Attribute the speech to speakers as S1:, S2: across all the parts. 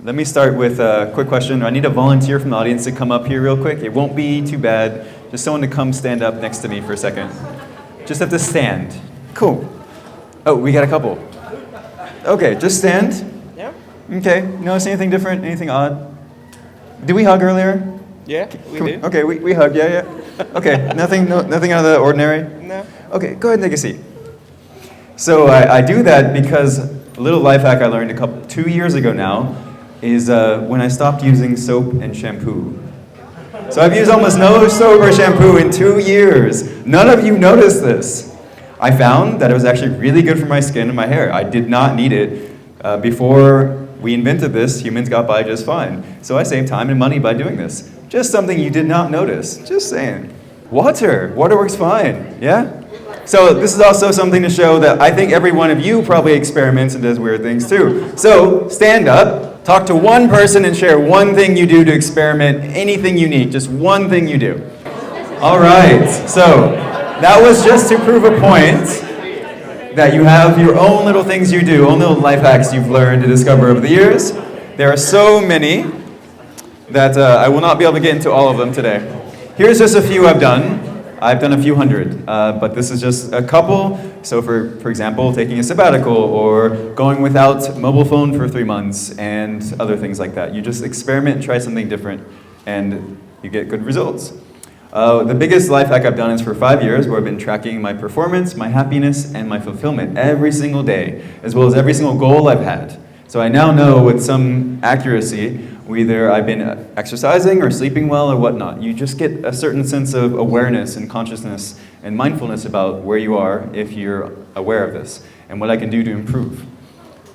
S1: let me start with a quick question. I need a volunteer from the audience to come up here real quick. It won't be too bad. Just someone to come stand up next to me for a second. Just have to stand. Cool. Oh, we got a couple. Okay, just stand.
S2: Yeah.
S1: Okay, notice anything different, anything odd? Did we hug earlier?
S2: Yeah, we did.
S1: Okay, we hugged, yeah. Okay, nothing out of the ordinary?
S2: No.
S1: Okay, go ahead and take a seat. So I do that because a little life hack I learned 2 years ago now is when I stopped using soap and shampoo. So I've used almost no soap or shampoo in 2 years. None of you noticed this. I found that it was actually really good for my skin and my hair. I did not need it. Before we invented this, humans got by just fine. So I saved time and money by doing this. Just something you did not notice. Just saying. Water works fine, yeah? So this is also something to show that I think every one of you probably experiments and does weird things too. So stand up, talk to one person and share one thing you do to experiment, anything unique, just one thing you do. All right, so that was just to prove a point that you have your own little things you do, own little life hacks you've learned to discover over the years. There are so many that I will not be able to get into all of them today. Here's just a few I've done. I've done a few hundred, but this is just a couple. So for example, taking a sabbatical or going without mobile phone for 3 months and other things like that. You just experiment, try something different, and you get good results. The biggest life hack I've done is for 5 years, where I've been tracking my performance, my happiness, and my fulfillment every single day, as well as every single goal I've had. So I now know with some accuracy whether I've been exercising or sleeping well or whatnot. You just get a certain sense of awareness and consciousness and mindfulness about where you are if you're aware of this and what I can do to improve.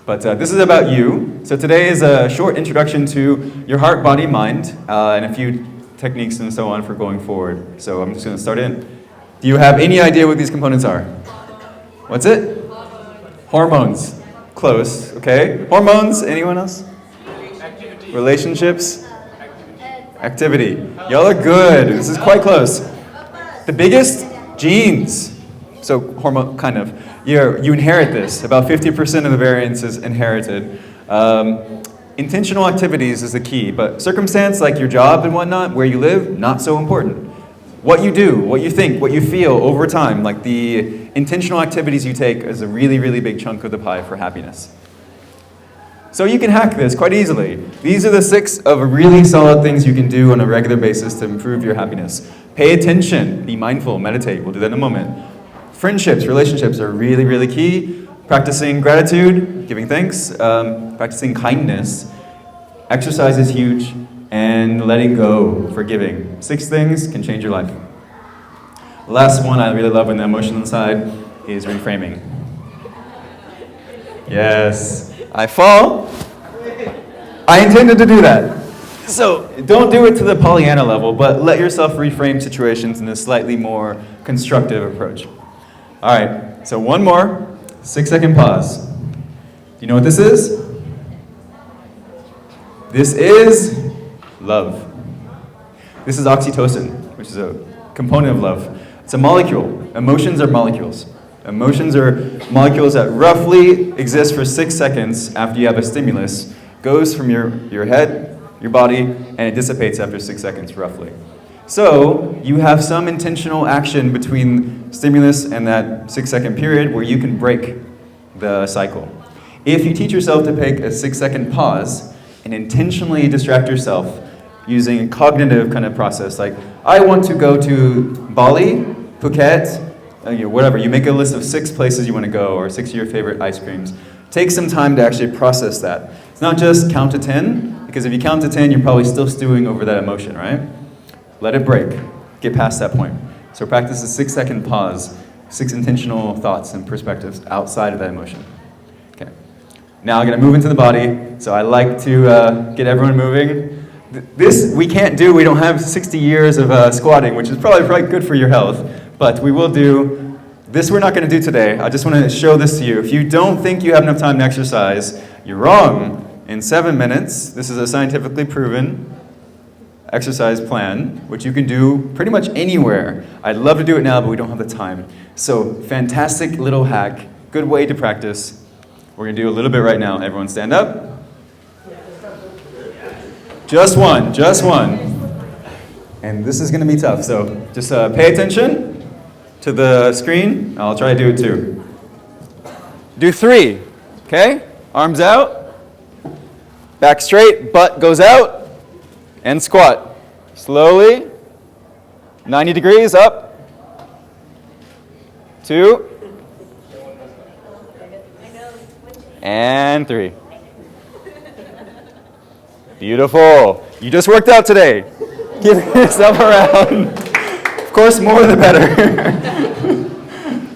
S1: But this is about you. So today is a short introduction to your heart, body, mind, and a few techniques and so on for going forward. So I'm just going to start in. Do you have any idea what these components are? What's it? Hormones. Close, okay. Hormones, anyone else? Activity. Relationships? Activity. Y'all are good. This is quite close. The biggest? Genes. So hormone, kind of. You inherit this. About 50% of the variance is inherited. Intentional activities is the key, but circumstance like your job and whatnot, where you live, not so important. What you do, what you think, what you feel over time, like the intentional activities you take is a really, really big chunk of the pie for happiness. So you can hack this quite easily. These are the 6 of really solid things you can do on a regular basis to improve your happiness. Pay attention, be mindful, meditate. We'll do that in a moment. Friendships, relationships are really, really key. Practicing gratitude, giving thanks, practicing kindness. Exercise is huge, and letting go, forgiving. 6 things can change your life. The last one I really love on the emotional side is reframing. Yes, I fall. I intended to do that. So don't do it to the Pollyanna level, but let yourself reframe situations in a slightly more constructive approach. All right, so one more. 6-second pause. Do you know what this is? This is love. This is oxytocin, which is a component of love. It's a molecule. Emotions are molecules. Emotions are molecules that roughly exist for 6 seconds after you have a stimulus, goes from your head, your body, and it dissipates after 6 seconds, roughly. So you have some intentional action between stimulus and that 6-second period where you can break the cycle. If you teach yourself to take a 6-second pause and intentionally distract yourself using a cognitive kind of process, like I want to go to Bali, Phuket, whatever. You make a list of 6 places you want to go or 6 of your favorite ice creams. Take some time to actually process that. It's not just count to 10, because if you count to 10, you're probably still stewing over that emotion, right? Let it break. Get past that point. So practice a 6-second pause, 6 intentional thoughts and perspectives outside of that emotion. Okay. Now I'm going to move into the body. So I like to get everyone moving. This we can't do. We don't have 60 years of squatting, which is probably good for your health. But we will do. This we're not going to do today. I just want to show this to you. If you don't think you have enough time to exercise, you're wrong. In 7 minutes, this is a scientifically proven exercise plan, which you can do pretty much anywhere. I'd love to do it now, but we don't have the time. So, fantastic little hack, good way to practice. We're going to do a little bit right now. Everyone stand up. Just one, just one. And this is going to be tough, so just pay attention to the screen. I'll try to do it too. Do 3, okay? Arms out, back straight, butt goes out, and squat. Slowly, 90 degrees, up, 2, and 3. Beautiful. You just worked out today. Give yourself a round. Of course, more the better.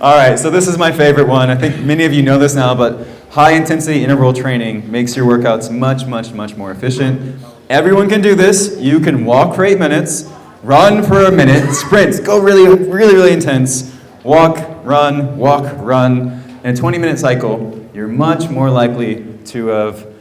S1: All right, so this is my favorite one. I think many of you know this now, but high-intensity interval training makes your workouts much, much, much more efficient. Everyone can do this. You can walk for 8 minutes, run for a minute, sprints, go really, really, really intense, walk, run, in a 20-minute cycle. You're much more likely to have,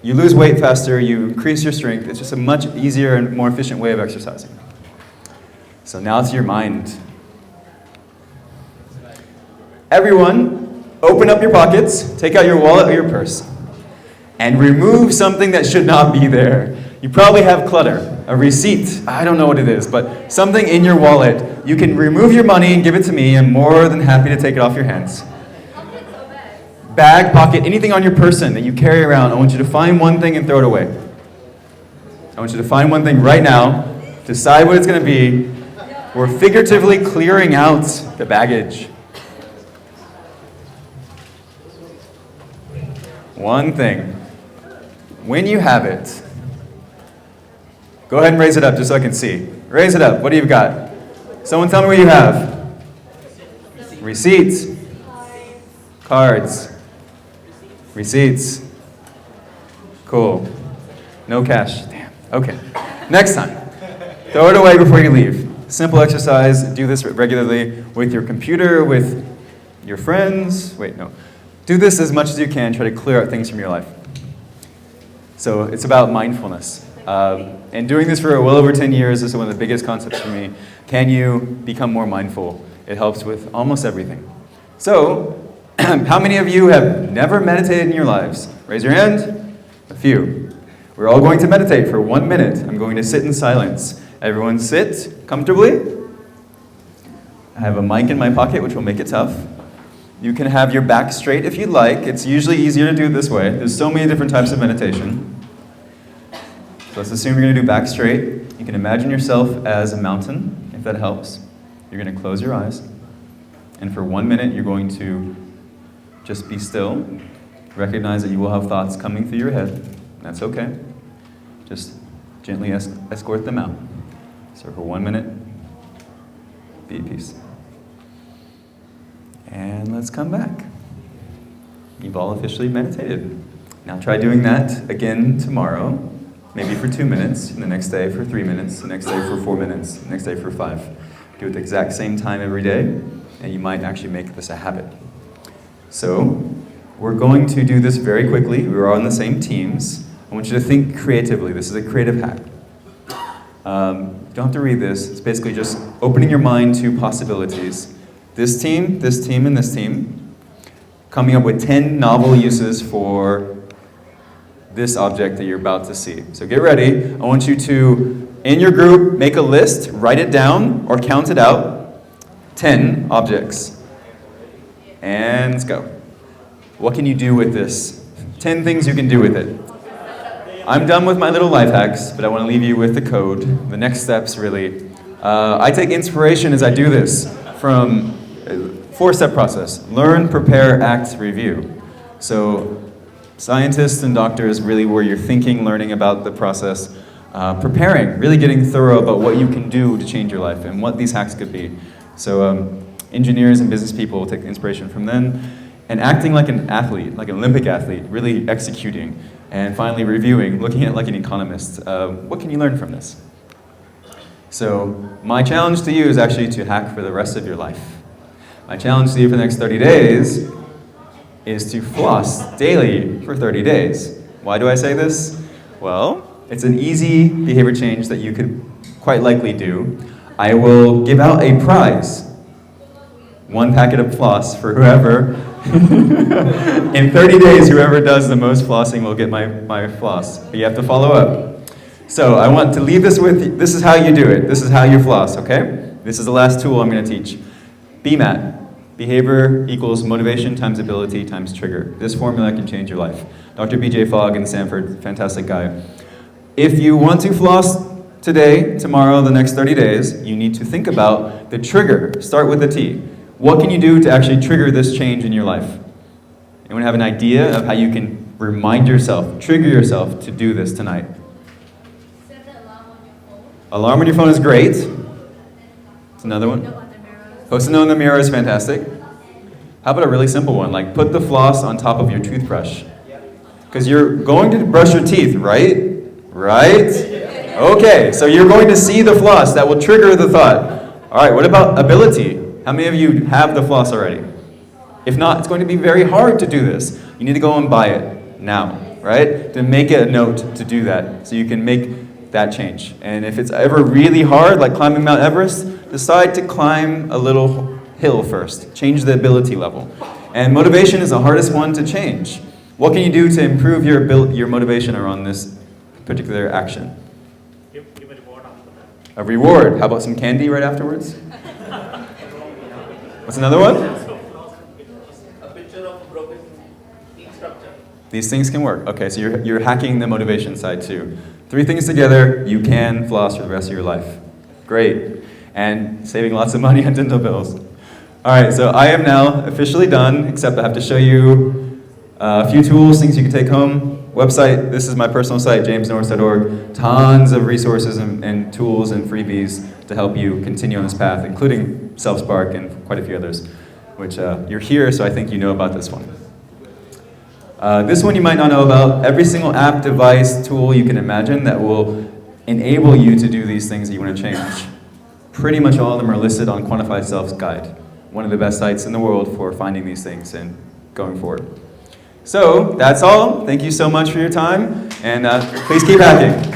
S1: you lose weight faster, you increase your strength. It's just a much easier and more efficient way of exercising. So now to your mind. Everyone, open up your pockets, take out your wallet or your purse, and remove something that should not be there. You probably have clutter, a receipt, I don't know what it is, but something in your wallet. You can remove your money and give it to me. I'm more than happy to take it off your hands. Bag, pocket, anything on your person that you carry around, I want you to find one thing and throw it away. I want you to find one thing right now, decide what it's going to be. We're figuratively clearing out the baggage. One thing. When you have it, go ahead and raise it up just so I can see. Raise it up. What do you got? Someone tell me what you have. Receipts. Cards. Receipts. Cool. No cash. Damn. Okay. Next time. Throw it away before you leave. Simple exercise. Do this regularly with your computer, with your friends. Wait, no. Do this as much as you can. Try to clear out things from your life. So it's about mindfulness. And doing this for well over 10 years is one of the biggest concepts for me. Can you become more mindful? It helps with almost everything. So, how many of you have never meditated in your lives? Raise your hand. A few. We're all going to meditate for 1 minute. I'm going to sit in silence. Everyone sit comfortably. I have a mic in my pocket, which will make it tough. You can have your back straight if you'd like. It's usually easier to do it this way. There's so many different types of meditation. So let's assume you're going to do back straight. You can imagine yourself as a mountain, if that helps. You're going to close your eyes. And for 1 minute, you're going to just be still. Recognize that you will have thoughts coming through your head. That's okay. Just gently escort them out. So for 1 minute, be at peace. And let's come back. You've all officially meditated. Now try doing that again tomorrow, maybe for 2 minutes, and the next day for 3 minutes, the next day for 4 minutes, the next day for 5. Do it the exact same time every day, and you might actually make this a habit. So, we're going to do this very quickly. We're all on the same teams. I want you to think creatively. This is a creative hack. You don't have to read this. It's basically just opening your mind to possibilities. This team, and this team, coming up with 10 novel uses for this object that you're about to see. So get ready. I want you to, in your group, make a list, write it down, or count it out. 10 objects. And let's go. What can you do with this? 10 things you can do with it. I'm done with my little life hacks, but I want to leave you with the code. The next steps, really. I take inspiration as I do this from a 4-step process. Learn, prepare, act, review. So scientists and doctors really where you're thinking, learning about the process, preparing, really getting thorough about what you can do to change your life and what these hacks could be. So engineers and business people take inspiration from them. And acting like an athlete, like an Olympic athlete, really executing. And finally reviewing, looking at it like an economist. What can you learn from this? So my challenge to you is actually to hack for the rest of your life. My challenge to you for the next 30 days is to floss daily for 30 days. Why do I say this? Well, it's an easy behavior change that you could quite likely do. I will give out a prize. 1 packet of floss for whoever. In 30 days, whoever does the most flossing will get my floss. But you have to follow up. So I want to leave this with you. This is how you do it. This is how you floss, okay? This is the last tool I'm going to teach. BMAT. Behavior equals motivation times ability times trigger. This formula can change your life. Dr. B.J. Fogg in Stanford, fantastic guy. If you want to floss today, tomorrow, the next 30 days, you need to think about the trigger. Start with the T. What can you do to actually trigger this change in your life? Anyone have an idea of how you can remind yourself, trigger yourself to do this tonight?
S2: Set the alarm on your phone.
S1: Alarm on your phone is great. It's another one. Post a note in the mirror is fantastic. How about a really simple one, like put the floss on top of your toothbrush? Because you're going to brush your teeth, right? Right? Okay, so you're going to see the floss. That will trigger the thought. All right, what about ability? How many of you have the floss already? If not, it's going to be very hard to do this. You need to go and buy it now, right? To make it a note to do that so you can make that change. And if it's ever really hard, like climbing Mount Everest, decide to climb a little hill first. Change the ability level. And motivation is the hardest one to change. What can you do to improve your motivation around this particular action?
S3: Give a reward after that.
S1: A reward. How about some candy right afterwards? What's another one?
S3: A picture of a broken teeth structure.
S1: These things can work. Okay, so you're hacking the motivation side too. 3 things together, you can floss for the rest of your life. Great. And saving lots of money on dental bills. All right, so I am now officially done, except I have to show you a few tools, things you can take home. Website, this is my personal site, jamesnorris.org. Tons of resources and tools and freebies to help you continue on this path, including Self-Spark and quite a few others, which you're here, so I think you know about this one. This one you might not know about. Every single app, device, tool you can imagine that will enable you to do these things that you want to change. Pretty much all of them are listed on Quantified Self's guide, one of the best sites in the world for finding these things and going forward. So that's all. Thank you so much for your time, and please keep hacking.